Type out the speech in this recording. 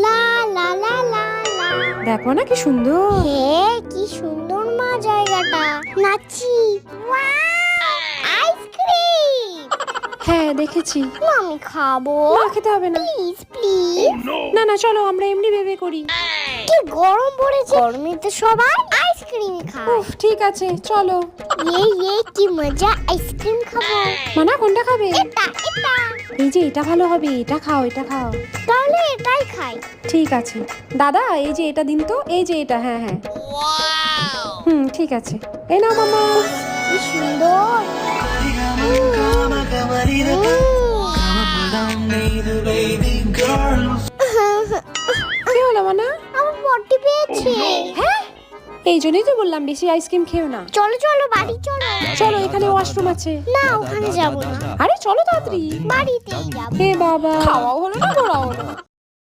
লা লা লা লা লা। দেখো না কি সুন্দর। হ্যাঁ, কি সুন্দর মা জায়গাটা। নাচি। আইসক্রিম। হ্যাঁ দেখেছি। আমি খাবো। না খেতে হবে না। Please please. না না চলো আমরা এমনি ভেবে করি। কি গরম পড়েছে, গরমে তো সবাই আইসক্রিম খায়। উফ ঠিক আছে চলো। ইয়ে কি মজা, আইসক্রিম খাবো। মানা কোনটা খাবে? এটা এটা। এই যে এটা ভালো হবে, এটা খাও এটা খাও। তাহলে এটাই খাই। ঠিক আছে দাদা, এই যে এটা দিন তো, এই যে এটা, হ্যাঁ হ্যাঁ ঠিক আছে, এই নাও মামা। কি সুন্দর। কি হলো মানা? আমার পটি পেয়েছে। হ্যাঁ এই জন্যই তো বললাম বেশি আইসক্রিম খেও না। চলো চলো বাড়ি চলো। চলো এখানে ওয়াশরুম আছে। না ওখানে যাবো না, আরে চলো তাড়াতাড়ি। বাড়িতেই যাবো। হে বাবা, খাওয়াও হলো না পড়াও হলো না।